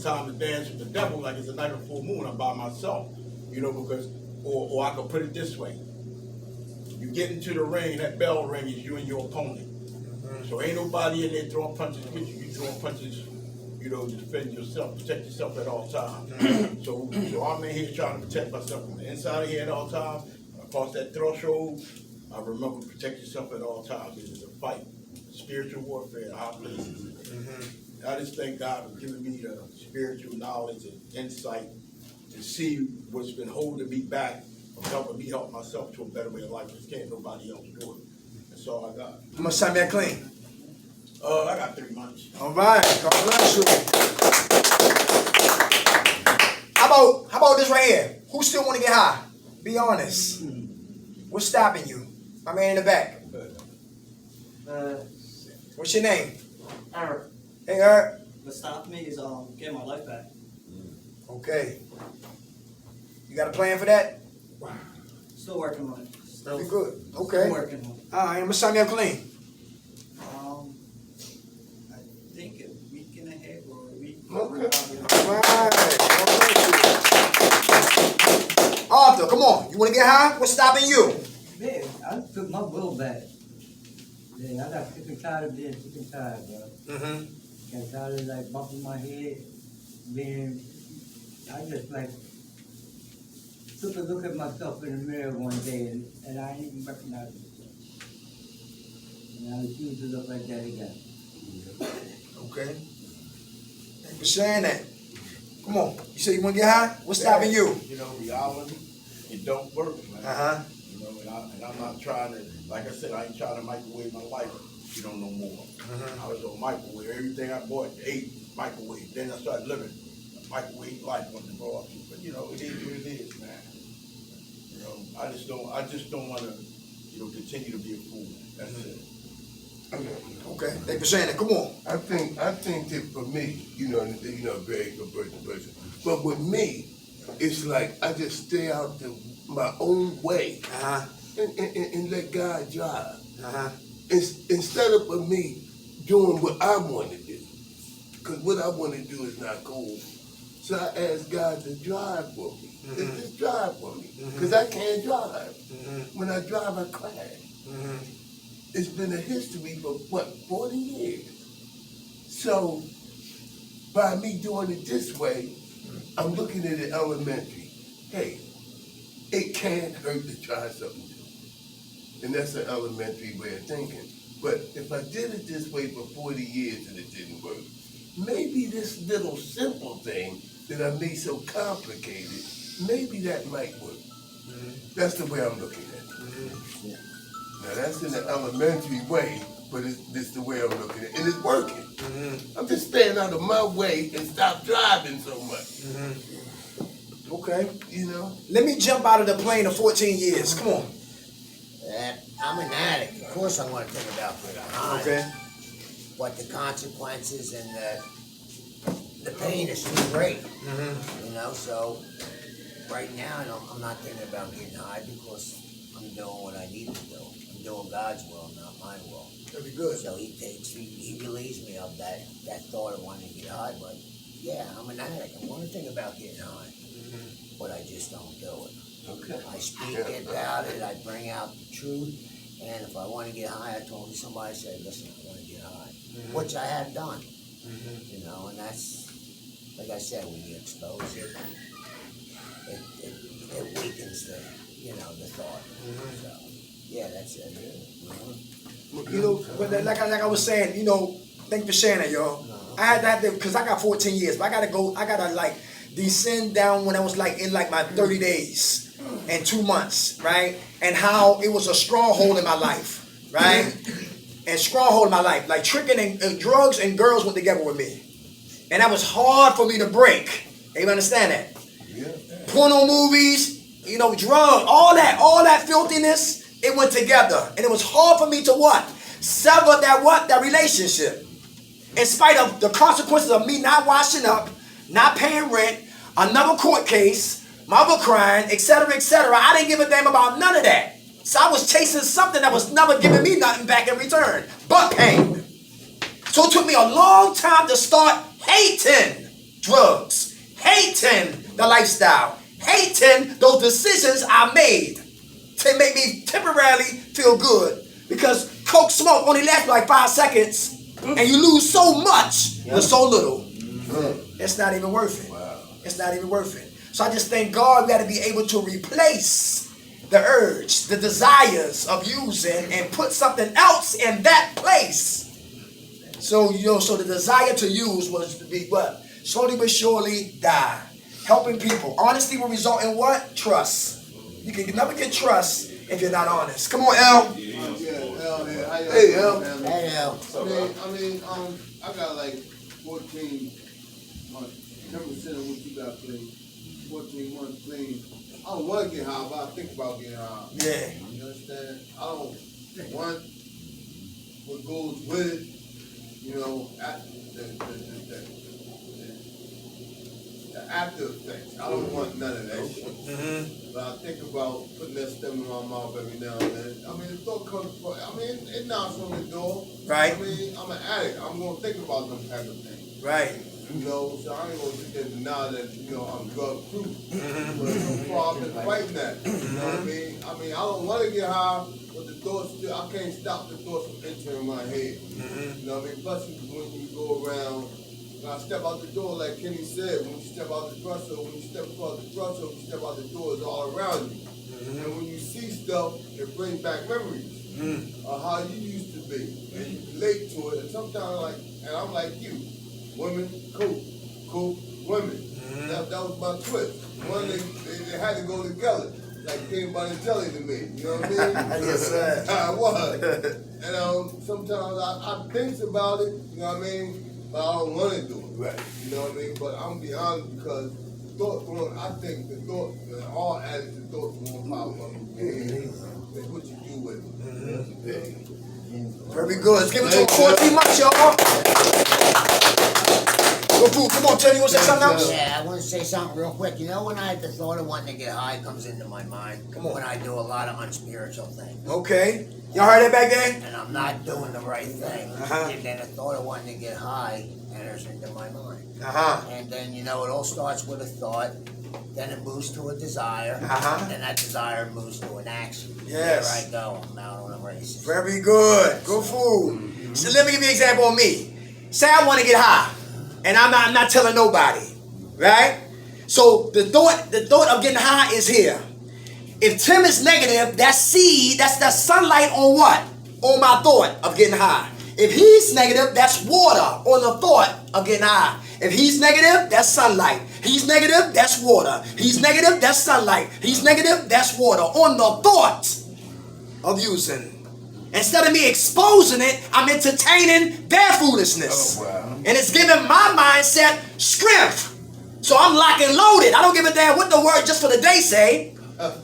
it's time to dance with the devil, like it's a night of full moon, I'm by myself. Because, or I could put it this way. You get into the ring, that bell ring is you and your opponent. So ain't nobody in there throwing punches with you. You throwing punches, to defend yourself, protect yourself at all times. So I'm in here trying to protect myself from the inside of here at all times. When I cross that threshold, I remember to protect yourself at all times. It is a fight, spiritual warfare in high places. I just thank God for giving me the spiritual knowledge and insight to see what's been holding me back from helping me help myself to a better way of life. Just can't nobody else do it. That's all I got. How much time you clean? I got 3 months. All right. God bless you. How about this right here? Who still want to get high? Be honest. What's stopping you? My man in the back. What's your name? Eric. Hey, Eric. What stopped me is getting my life back. Okay. You got a plan for that? Still working on it. Very good. Okay. Still working on it. All right. How much time you clean? I think a week and a half or a week. Okay. All right. Arthur, come on. You want to get high? What's stopping you? Man, I took my will back. Yeah, I got sick and tired of being sick and tired, bro. Got tired of like bumping my head, I just like took a look at myself in the mirror one day and I didn't even recognize myself. And I refuse to look like that again. Okay. Thanks for sharing that. Come on. You say you want to get high? What's stopping you? Reality, it don't work, man. And I'm not trying to, like I said, I ain't trying to microwave my life, no more. I was on microwave. Everything I bought, ate, microwave. Then I started living a microwave life when to grow up. But, it is what it is, man. I just don't want to, continue to be a fool. That's it. Okay. Thanks for sharing that. Come on. I think that for me, very good person. But with me, it's like I just stay out my own way and let God drive. Instead of me doing what I want to do, because what I want to do is not cool. So I ask God to drive for me. Just drive for me, because I can't drive. When I drive, I crash. It's been a history for 40 years. So by me doing it this way, I'm looking at it elementary. Hey, it can't hurt to try something new. And that's an elementary way of thinking. But if I did it this way for 40 years and it didn't work, maybe this little simple thing that I made so complicated, maybe that might work. That's the way I'm looking at it. Now that's in the elementary way, but it's the way I'm looking at it. And it's working. I'm just staying out of my way and stop driving so much. Okay. Let me jump out of the plane of 14 years. Come on. I'm an addict. Of course I want to think about getting high. Okay. But the consequences and the pain is too great. So right now I'm not thinking about getting high because I'm doing what I need to do. I'm doing God's will, not my will. That'd be good. So he relieves me of that thought of wanting to get high. But yeah, I'm an addict. I want to think about getting high, but I just don't do it. Okay. I speak about it. I bring out the truth. And if I want to get high, I told somebody, say, listen, I want to get high, which I have done. And that's, like I said, when you expose it, it weakens the thought. So, yeah, that's it. But like I was saying, thank you for sharing that, y'all. I had that because I got 14 years, but I gotta descend down when I was in my 30 days and 2 months, right? And how it was a stronghold in my life, right? And stronghold in my life, like tricking and drugs and girls went together with me, and that was hard for me to break. You understand that? Yeah. Porno movies, drugs, all that filthiness, it went together, and it was hard for me to sever that relationship, in spite of the consequences of me not washing up, not paying rent, another court case, mother crying, etc., etc. I didn't give a damn about none of that. So I was chasing something that was never giving me nothing back in return but pain. So it took me a long time to start hating drugs, hating the lifestyle, hating those decisions I made to make me temporarily feel good. Because coke smoke only lasts like 5 seconds, and you lose so much with so little. It's not even worth it. It's not even worth it. So I just thank God we got to be able to replace the urge, the desires of using, and put something else in that place. So so the desire to use was to be what? Slowly but surely die. Helping people. Honesty will result in what? Trust. You can never get trust if you're not honest. Come on, L. Hey, L. Hey, Al. I got like 14 months, 10% of what you got clean. 14 months clean. I don't want to get high, but I think about getting high. Yeah. You understand? I don't want what goes with it. You know, the after effects. I don't want none of that shit. But I think about putting that stuff in my mouth every now and then. I mean, the thought comes from, it knocks on the door. Right. I mean, I'm an addict. I'm going to think about them type of things. Right. You know, so I ain't going to sit there and deny that, I'm drug proof. But so far I've been fighting that. You know what I mean? I don't want to get high, but the thoughts still, I can't stop the thoughts from entering my head. You know what I mean? Plus, when you go around, when I step out the door, like Kenny said, when you step out the threshold, when you step across the threshold, when you step out the door, it's all around you. And when you see stuff, it brings back memories of how you used to be. And you relate to it. And sometimes, and I'm like you, women, cool, women. That was my twist. One, they had to go together. Like peanut butter and jelly to me. You know what I mean? Yes, sir. I was. And sometimes I think about it, you know what I mean? But I don't want to do it. Right. You know what I mean? But I'm gonna be honest because I think all addicts, the thoughts more powerful than what you do with it. Very good. Let's give it to him 14 months, y'all. Go food. Come on, Teddy. You want to say something else? Yeah, I want to say something real quick. You know when the thought of wanting to get high comes into my mind? Come on. When I do a lot of unspiritual things. Okay. Y'all heard that back there? And I'm not doing the right thing. Uh-huh. And then the thought of wanting to get high enters into my mind. Uh-huh. And then, it all starts with a thought. Then it moves to a desire. Uh-huh. And that desire moves to an action. Yes. There I go. I'm out on a race. Very good. Good food. So let me give you an example of me. Say I want to get high, and I'm not telling nobody, right? So the thought of getting high is here. If Tim is negative, that's seed, that's sunlight on what? On my thought of getting high. If he's negative, that's water on the thought of getting high. If he's negative, that's sunlight. He's negative, that's water. He's negative, that's sunlight. He's negative, that's water on the thought of using. Instead of me exposing it, I'm entertaining their foolishness. Oh, wow. And it's giving my mindset strength. So I'm locked and loaded. I don't give a damn what the word just for the day say. I'm going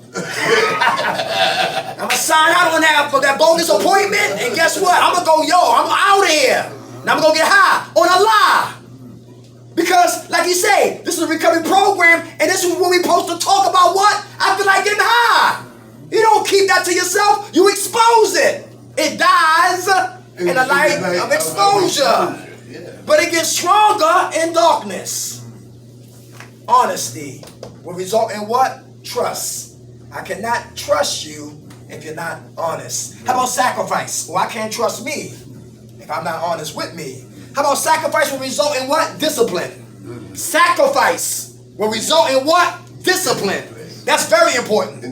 to sign out on that bogus appointment. And guess what? I'm going to go, I'm out of here. And I'm going to go get high on a lie. Because, like you say, this is a recovery program. And this is what we're supposed to talk about what? I feel like getting high. You don't keep that to yourself. You expose it. It dies in the light of exposure. But it gets stronger in darkness. Honesty will result in what? Trust. I cannot trust you if you're not honest. How about sacrifice? Well, I can't trust me if I'm not honest with me. How about sacrifice will result in what? Discipline. Sacrifice will result in what? Discipline. That's very important.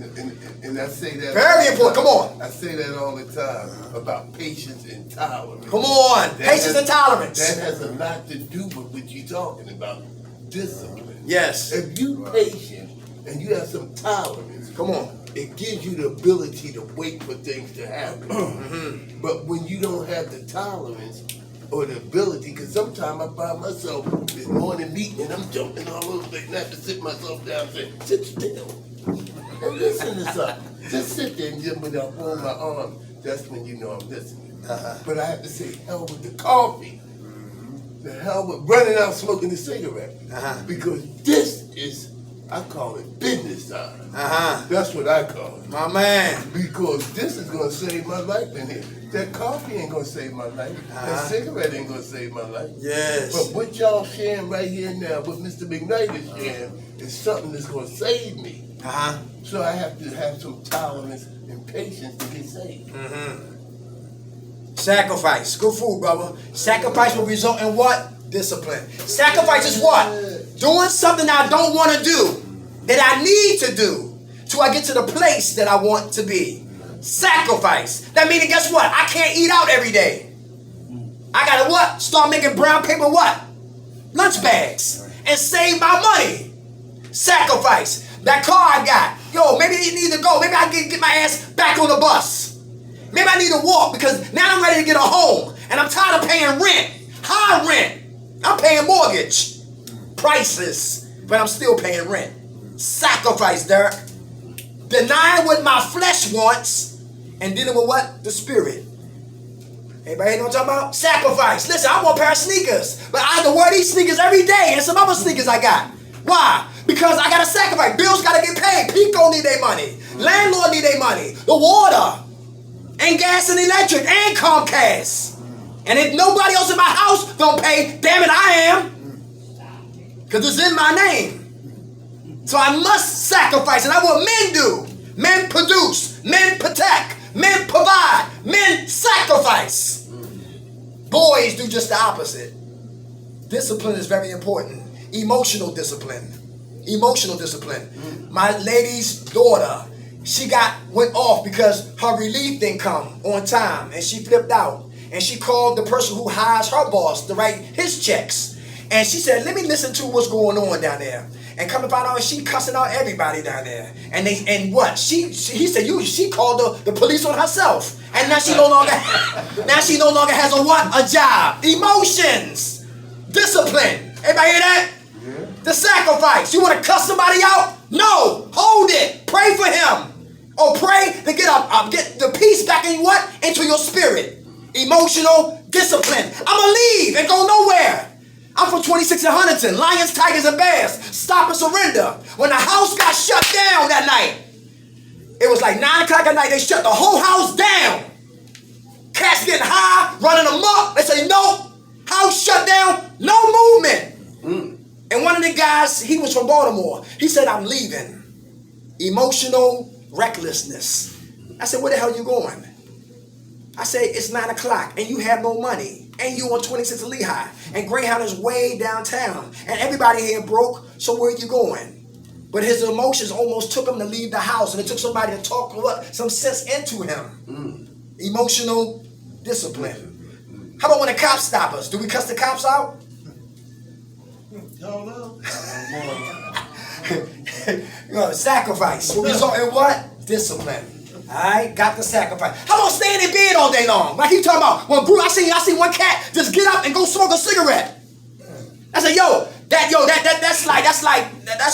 And I say that. Very important. Come on. I say that all the time about patience and tolerance. Come on. Patience and tolerance. That has a lot to do with what you're talking about. Discipline. Yes. If you're patient and you have some tolerance, Come on. it gives you the ability to wait for things to happen. But when you don't have the tolerance or the ability, because sometimes I find myself this morning meeting and I'm jumping all over the place and I have to sit myself down and say, sit still. And listen to something. Just sit there and just when I hold my arm, that's when you know I'm listening. But I have to say, hell with the coffee. The hell with running out smoking the cigarette. Because this is I call it business time. Uh-huh. That's what I call it. My man. Because this is gonna save my life in here. That coffee ain't gonna save my life. That cigarette ain't gonna save my life. Yes. But what y'all sharing right here now, what Mr. McKnight is sharing, is something that's gonna save me. Uh-huh. So I have to have some tolerance and patience to get saved. Sacrifice. Good food, brother. Sacrifice will result in what? Discipline. Sacrifice is what? Doing something I don't want to do, that I need to do, till I get to the place that I want to be. Sacrifice. That means, guess what? I can't eat out every day. I gotta what? Start making brown paper what? Lunch bags. And save my money. Sacrifice. That car I got. Yo, maybe it need to go. Maybe I can get my ass back on the bus. Maybe I need to walk because now I'm ready to get a home. And I'm tired of paying rent. High rent. I'm paying mortgage. Priceless. But I'm still paying rent. Sacrifice, Derek. Denying what my flesh wants and dealing with what? The spirit. Everybody know what I'm talking about? Sacrifice. Listen, I want a pair of sneakers, but I have to wear these sneakers every day and some other sneakers I got. Why? Because I got to sacrifice. Bills got to get paid. Pico need their money. Landlord need their money. The water. And gas and electric and Comcast. And if nobody else in my house don't pay, damn it, I am. Because it's in my name. So I must sacrifice. And that's what men do. Men produce. Men protect. Men provide. Men sacrifice. Boys do just the opposite. Discipline is very important. Emotional discipline. Emotional discipline. My lady's daughter, she went off because her relief didn't come on time. And she flipped out. And she called the person who hires her boss to write his checks. And she said, let me listen to what's going on down there. And come to find out, she cussing out everybody down there. And what? He said, she called the police on herself. And now she no longer has a what? A job. Emotions. Discipline. Everybody hear that? Yeah. The sacrifice. You want to cuss somebody out? No. Hold it. Pray for him. Or pray to get the peace back in what? Into your spirit. Emotional discipline. I'ma leave and go nowhere. I'm from 26 in Huntington. Lions, Tigers, and Bears. Stop and surrender. When the house got shut down that night, it was like 9 o'clock at night. They shut the whole house down. Cats getting high, running amok. They say, no, house shut down, no movement. And one of the guys, he was from Baltimore. He said, I'm leaving. Emotional recklessness. I said, where the hell are you going? I said, it's 9 o'clock and you have no money. And you on 26 in Lehigh. And Greyhound is way downtown. And everybody here broke, so where are you going? But his emotions almost took him to leave the house. And it took somebody to talk some sense into him. Emotional discipline. How about when the cops stop us? Do we cuss the cops out? Sacrifice will result in what? Discipline. Alright, got the sacrifice. How about staying in bed all day long? Like you talking about when I see one cat just get up and go smoke a cigarette. I said, that's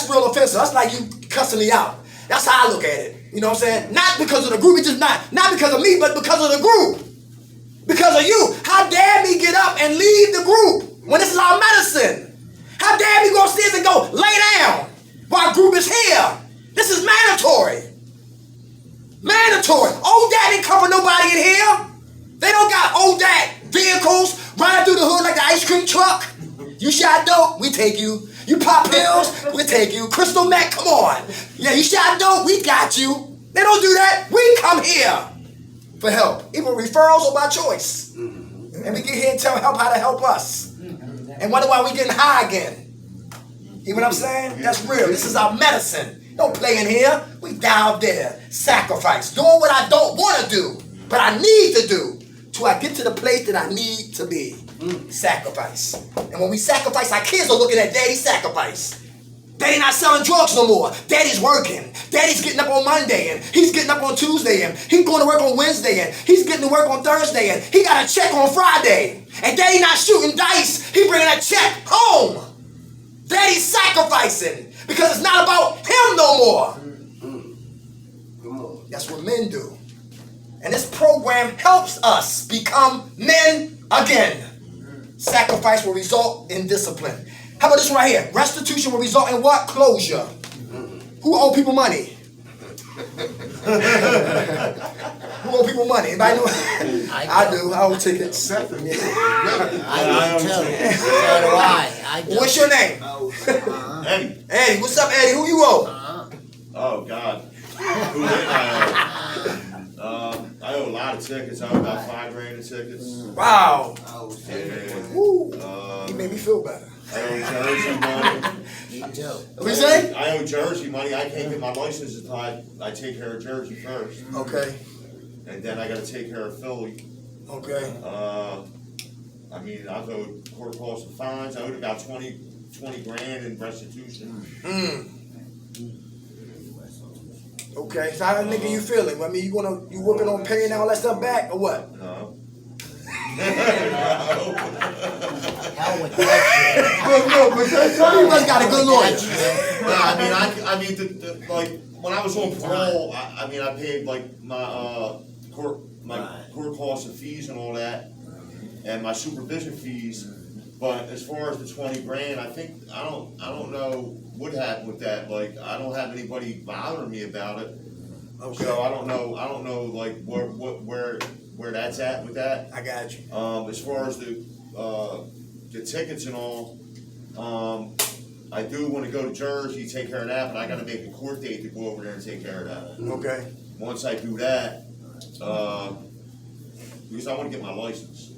real offensive. That's like you cussing me out. That's how I look at it. You know what I'm saying? Not because of the group, it's just not because of me, but because of the group. Because of you. How dare me get up and leave the group when this is our medicine? How dare me go upstairs and go lay down while group is here? This is mandatory. Mandatory. Odaat didn't cover nobody in here. They don't got Odaat vehicles running through the hood like the ice cream truck. You shot dope, we take you. You pop pills, we take you. Crystal meth, come on. Yeah, you shot dope, we got you. They don't do that. We come here for help. Either referrals or by choice. And we get here and tell help how to help us. And wonder why we getting high again. You know what I'm saying? That's real. This is our medicine. Don't play in here. We dive there. Sacrifice. Doing what I don't want to do, but I need to do till I get to the place that I need to be. Sacrifice. And when we sacrifice, our kids are looking at daddy's sacrifice. Daddy not selling drugs no more. Daddy's working. Daddy's getting up on Monday and he's getting up on Tuesday and he's going to work on Wednesday and he's getting to work on Thursday and he got a check on Friday. And daddy not shooting dice. He bringing that check home. Daddy's sacrificing because it's not about him no more. That's what men do. And this program helps us become men again. Sacrifice will result in discipline. How about this one right here? Restitution will result in what? Closure. Who owe people money? Who owe people money? Anybody know? I do. I owe tickets. I do too. So do I do. What's your name? Eddie. Eddie. What's up, Eddie? Who you owe? Oh God. Who did I owe? I owe a lot of tickets. I owe about $5,000 in tickets. Wow. And, Woo. He made me feel better. I owe Jersey money. Me too. What you say? I owe Jersey money. I can't get my license until I take care of Jersey first. Okay. And then I gotta take care of Philly. Okay. I mean, I've owed court costs and fines. I owed about 20 grand in restitution. Okay. So how nigga you feeling? I mean, you working on paying all that stuff back or what? No. Hell with that No, but that's how You must got a good lawyer. No, I mean, like when I was on parole, I paid like my court costs and fees and all that, and my supervision fees. But as far as the 20 grand, I think I don't know what happened with that. Like I don't have anybody bothering me about it. Okay. So I don't know like where that's at with that. I got you. As far as the tickets and all, I do want to go to Jersey, take care of that, but I got to make a court date to go over there and take care of that. Okay. Once I do that, because I want to get my license,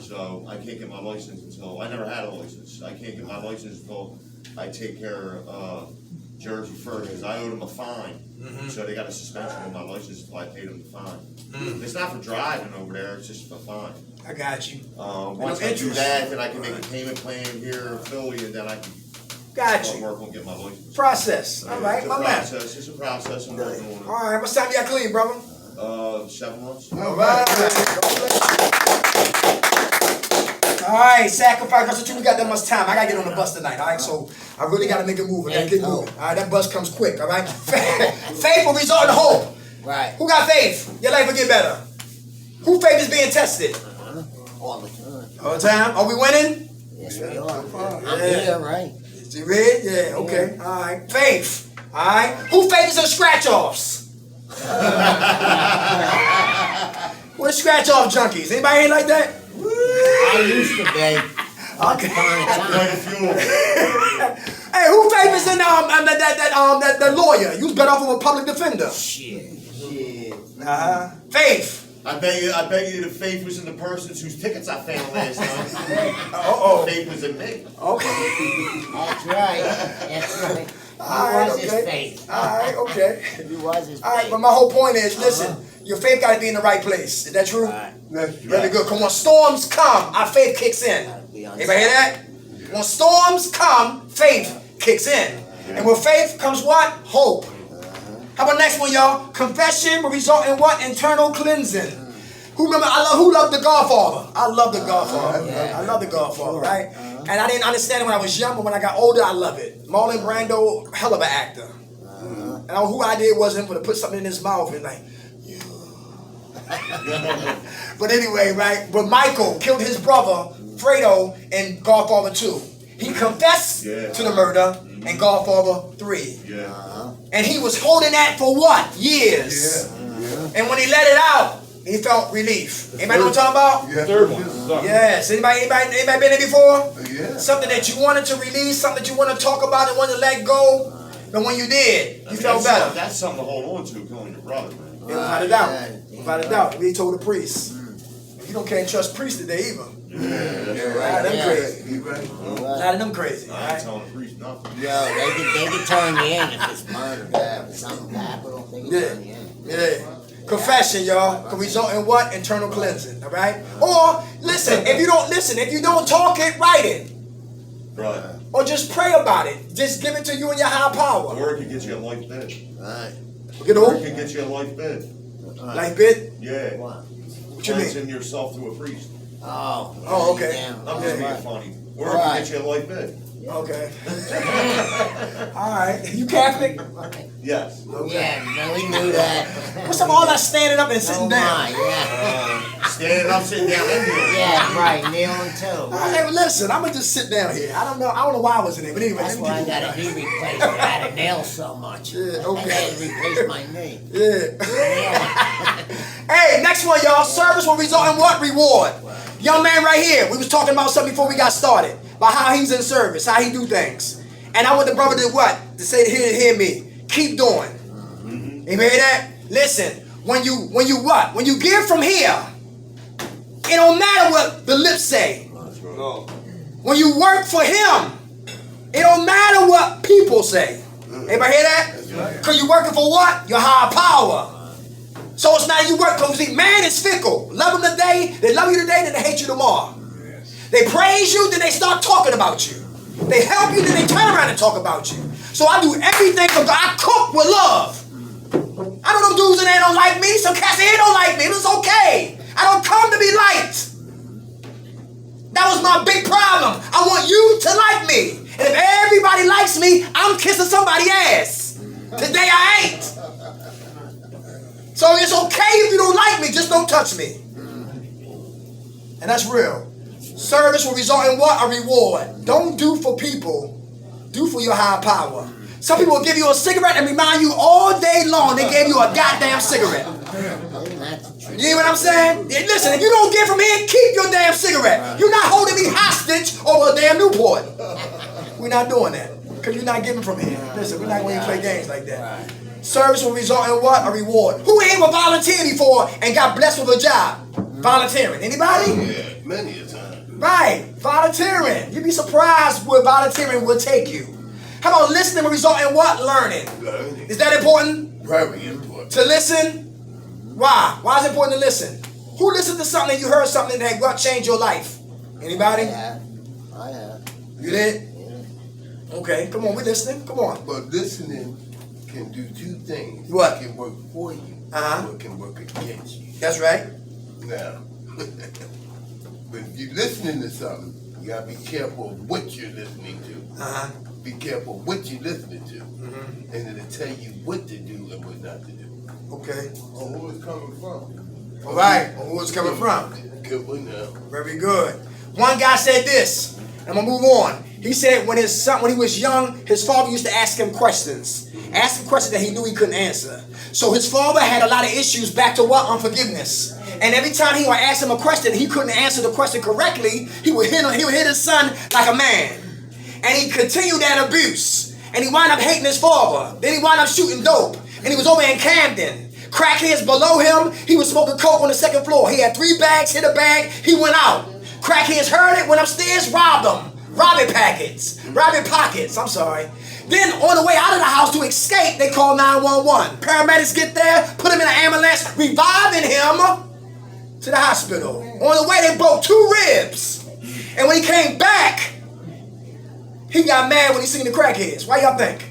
so I can't get my license until I never had a license. I can't get my license until I take care of Jersey first, because I owed them a fine, so they got a suspension on my license until I paid them the fine. It's not for driving over there; it's just for fine. I got you. Once I do that, then I can make a payment plan here in Philly, and then I can Got start you. work on getting my license. Process. All right, It's a my man. process. It's a process. I'm working on All right, what's time you got clean, brother? it. 7 months. All right. All right, sacrifice. That's what you got that much time. I gotta get on the bus tonight. All right, so I really gotta make a move. I gotta get moving. All right, that bus comes quick. All right, faith will result in hope. Right. Who got faith? Your life will get better. Who faith is being tested? All the time. All the time. Are we winning? Yes, we are. I'm Yeah. here, right? Is you read? Yeah. Okay. All right. Faith. All right. Who faith is in scratch-offs? What scratch off junkies? Anybody ain't like that? I used to be. Okay. Quite a few. Hey, who favors in that lawyer? You better off with a public defender. Shit. Faith. I bet you the faith was in the persons whose tickets I found last time. Uh-oh. Faith was in me. Okay. That's right. That's right. He Alright, was his okay. faith. Alright, okay. He was his Alright, faith. but my whole point is, listen, your faith gotta be in the right place. Is that true? Right. That's Very good. Cause when storms come, our faith kicks in. Anybody hear that? When storms come, faith kicks in. And with faith comes what? Hope. How about next one, y'all? Confession will result in what? Internal cleansing. Who loved The Godfather? I love The Godfather. Yeah. I love The Godfather, right? And I didn't understand it when I was young, but when I got older, I love it. Marlon Brando, hell of an actor. And who I did was him for to put something in his mouth and like, yeah. But anyway, right? But Michael killed his brother, Fredo, in Godfather 2. He confessed to the murder in Godfather 3. Yeah. And he was holding that for what? Years. And when he let it out, he felt relief. Anybody know what I'm talking about? Yeah. Third one. Yes. Anybody been there before? Yeah. Something that you wanted to release, something that you want to talk about and wanted to let go. And when you did, you felt better. That's something to hold on to, killing your brother, man. Yeah, without a doubt. Without a doubt. We told the priest. You can't trust priests today either. Yeah. Nah, them Yeah. crazy. You right. Not of them crazy. I ain't Right? telling the priest nothing. Yo, they can turn you in if it's murder. If it's something capital, they can turn you in. Yeah. Confession, y'all, can result in what? Internal cleansing. All right? Or listen, if you don't talk it, write it. Right. Or just pray about it. Just give it to you and your higher power. Or it could get you a life bid. Right. Get Or it who? could get you a life bid. Like bit? Yeah. What? What you mean? Send yourself to a priest. Oh. Oh, okay. Damn. I'm just being Right. funny. Or it could get you a life bid. Okay. All right. You Catholic? Yes. Yeah, no, we knew that. What's up with all that standing up and sitting Oh down? my, yeah. Standing up, sitting down, and kneeling. Yeah, right, kneeling too. All right, well, listen, I'm gonna just sit down here. I don't know why I was in there, but anyway. That's let me why I keep got a moving. knee replacement. I had a nail so much. Yeah, I okay. had to replace my knee. Yeah. Hey, next one, y'all. Service will result in what? Reward. Young man right here. We was talking about something before we got started. About how he's in service, how he do things. And I want the brother to what? To say, hear me. Keep doing. You hear that? Listen, when you what? When you give from here, it don't matter what the lips say. No. When you work for him, it don't matter what people say. Anybody hear that? Because you're working for what? Your higher power. So it's not you work, because see, man is fickle. Love them today, they love you today, then they hate you tomorrow. They praise you, then they start talking about you. They help you, then they turn around and talk about you. So I do everything for God. I cook with love. I know them dudes in there don't like me. Some cats in here don't like me. It's okay. I don't come to be liked. That was my big problem. I want you to like me. And if everybody likes me, I'm kissing somebody's ass. Today I ain't. So it's okay if you don't like me, just don't touch me. And that's real. Service will result in what? A reward. Don't do for people, do for your higher power. Some people will give you a cigarette and remind you all day long they gave you a goddamn cigarette. You hear what I'm saying? Yeah, listen, if you don't get from here, keep your damn cigarette. You're not holding me hostage over a damn Newport. We're not doing that. Because you're not giving from here. Listen, we're not going to play games like that. Service will result in what? A reward. Who ain't ever volunteered before and got blessed with a job? Volunteering. Anybody? Yeah, many a time. Right. Volunteering. You'd be surprised where volunteering will take you. How about listening will result in what? Learning. Learning. Is that important? Very important. To listen? Why? Why is it important to listen? Who listened to something and you heard something that what changed your life? Anybody? I have. You did? Okay, come on, we're listening. Come on. But listening can do two things. What? It can work for you, Uh-huh. or it can work against you. That's right. Now, but if you're listening to something, you gotta be careful of what you're listening to. Uh-huh. Be careful what you're listening to, and it'll tell you what to do and what not to do. Okay. Or who it's coming from. All right. Who it's coming from? Good one now. Very good. One guy said this. I'm gonna move on. He said when his son, when he was young, his father used to ask him questions. Ask him questions that he knew he couldn't answer. So his father had a lot of issues back to what? Unforgiveness. And every time he would ask him a question, he couldn't answer the question correctly. He would hit his son like a man. And he continued that abuse. And he wound up hating his father. Then he wound up shooting dope. And he was over in Camden. Crackheads below him. He was smoking coke on the second floor. He had 3 bags, hit a bag. He went out. Crackheads heard it, went upstairs, robbed him. Robbing pockets. I'm sorry. Then on the way out of the house to escape, they called 911. Paramedics get there, put him in an ambulance, reviving him to the hospital. On the way, they broke 2 ribs. And when he came back, he got mad when he seen the crackheads. Why y'all think?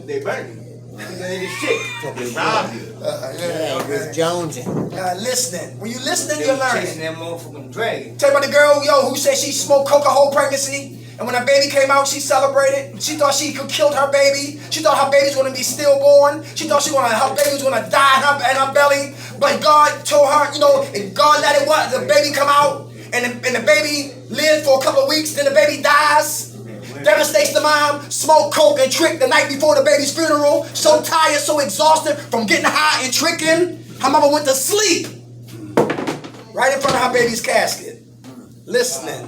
They banged him. They ain't shit. They robbed you. Yeah, he was jonesing. Listening. When you listening, They you're was chasing learning. that motherfucking dragon. Tell me about the girl, who said she smoked coke her whole pregnancy. And when her baby came out, she celebrated. She thought she could kill her baby. She thought her baby's going to be stillborn. She thought her baby was going to die in her belly. But God told her, and God let it what? The baby come out. And the baby lived for a couple of weeks. Then the baby dies. Devastates the mom. Smoke coke and trick the night before the baby's funeral. So tired, so exhausted from getting high and tricking. Her mama went to sleep. Right in front of her baby's casket. Listening.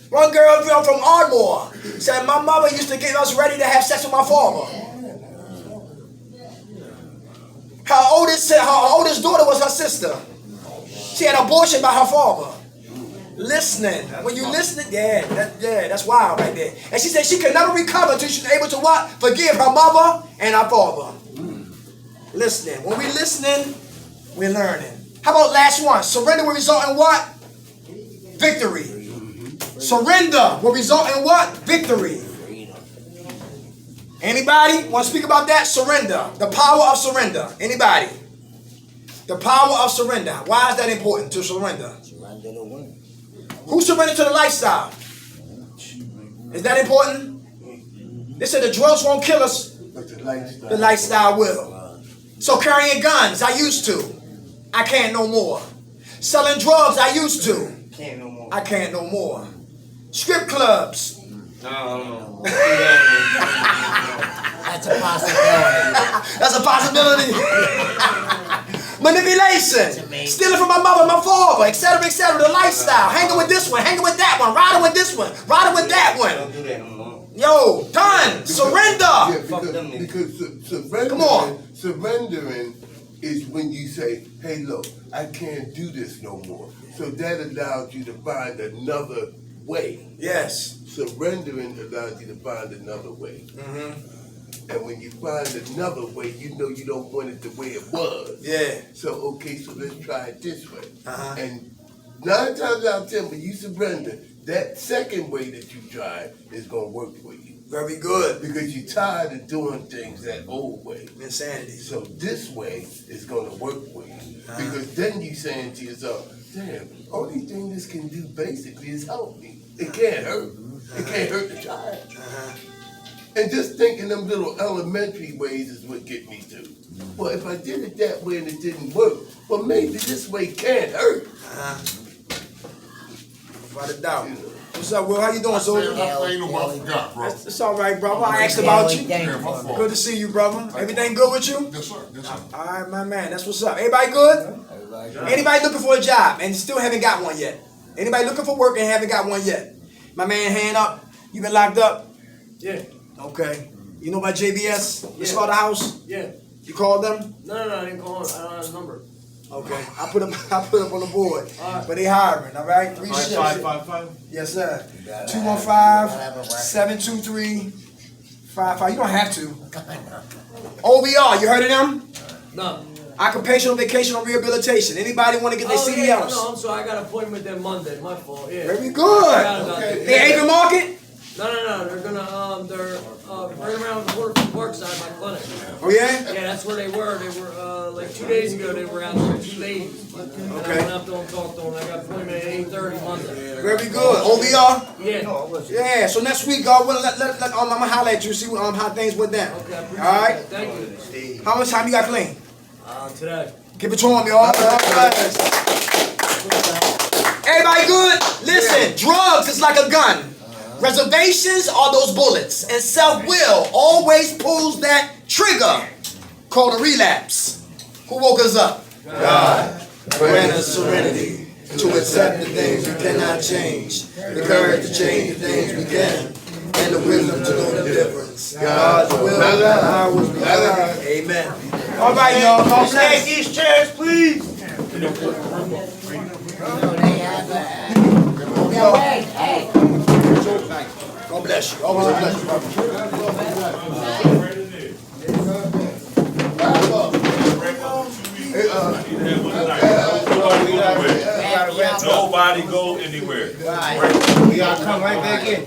One girl from Ardmore said, my mother used to get us ready to have sex with my father. Her oldest daughter was her sister. She had an abortion by her father. Listening. When you listening, that's wild right there. And she said she could never recover until she's able to what? Forgive her mother and her father. Listening. When we listening, we're learning. How about last one? Surrender will result in what? Victory. Surrender will result in what? Victory. Anybody want to speak about that? Surrender. The power of surrender. Anybody? The power of surrender. Why is that important to surrender? Surrender to win. Who surrendered to the lifestyle? Is that important? They said the drugs won't kill us, But the lifestyle. the lifestyle will. So carrying guns, I used to. I can't no more. Selling drugs, I used to. Can't no more. I can't no more. Strip clubs. No. That's a possibility. That's a possibility. Manipulation. amazing. Stealing from my mother, my father, etc., etc. The lifestyle. Hanging with this one, hanging with that one, riding with this one, riding with that one. Don't do that no more. Yo, done. Surrender. Yeah, Fuck them niggas. because surrendering, Come on. surrendering is when you say, hey, look, I can't do this no more. So that allows you to find another way. Yes. Surrendering allows you to find another way. And when you find another way, you know you don't want it the way it was. Yeah. So, okay, so let's try it this way. Uh-huh. And 9 times out of 10, when you surrender, that second way that you tried is going to work for you. Very good. Because you're tired of doing things that old way. Insanity. So this way is going to work for you. Because then you're saying to yourself, damn, only thing this can do basically is help me. It can't hurt. It can't hurt the child. And just thinking them little elementary ways is what get me to. Well, if I did it that way and it didn't work, well, maybe this way can't hurt. Without a doubt. What's up, Will? How you doing, soldier? I ain't know what I forgot, bro. It's all right, brother. I asked about you. Thank Yeah, my you. fault. Good to see you, brother. Everything good with you? Yes, sir. Yes, sir. All right, my man. That's what's up. Everybody good? Anybody looking for a job and still haven't got one yet? Anybody looking for work and haven't got one yet? My man, hand up. You been locked up? Yeah, Okay. You know about JBS? The slaughterhouse? yeah. You called them? No, I didn't call him. I don't have his number. Okay. I put them on the board. All right. But they hiring, all right? 3 shifts. 555. Yes, sir. gotta 215-723-55. You don't have to. OBR, you heard of them? No. Occupational Vocational Rehabilitation. Anybody want to get their Oh, CDLs? yeah, no, I'm sorry. I got an appointment with them Monday. My fault. Yeah. Very I forgot good. about that. They Haven Market? No. They're gonna they're right around the Park side of my clinic. Oh yeah? Yeah, that's where they were. They were like 2 days ago. They were out there, 2 ladies. And I went up to them, talked to them. I got an appointment at 8:30 Monday. Very good. OBR? Yeah. Yeah, so next week, God willing, I'm gonna holler at you, see how things went down. Okay, I appreciate Alright? that. Thank you. How much time you got clean? Today. Give it to him, y'all. Everybody good? Listen, drugs is like a gun. Reservations are those bullets. And self-will always pulls that trigger called a relapse. Who woke us up? God. Grant us serenity to accept the things we cannot change. The courage to change the things we can. And the wisdom to know the difference. God's will and ours be done. Amen. All right, y'all. God bless. these chairs, please. No, they have no, hey. God bless you. Always a blessing, brother. Nobody go anywhere. We gotta come right back in.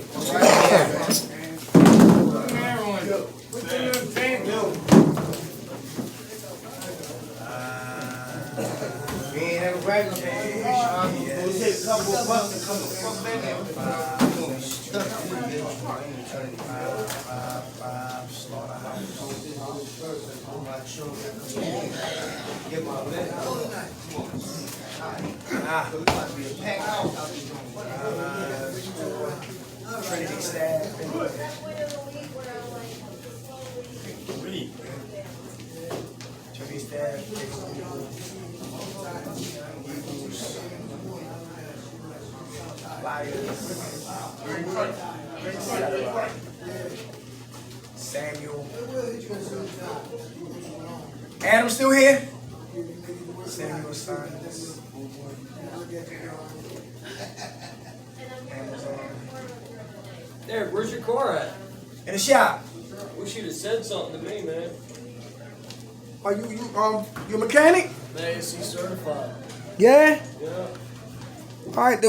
We ain't have a regular. We'll take a couple of bucks and come back in. Get my leg. Trinity staff. Trinity staff. Samuel. Adam still here? Samuel Sons. Derek, where's your car at? In the shop. Wish you'd have said something to me, man. Are you a mechanic? Man, AC certified. Yeah? Yeah. All right, then.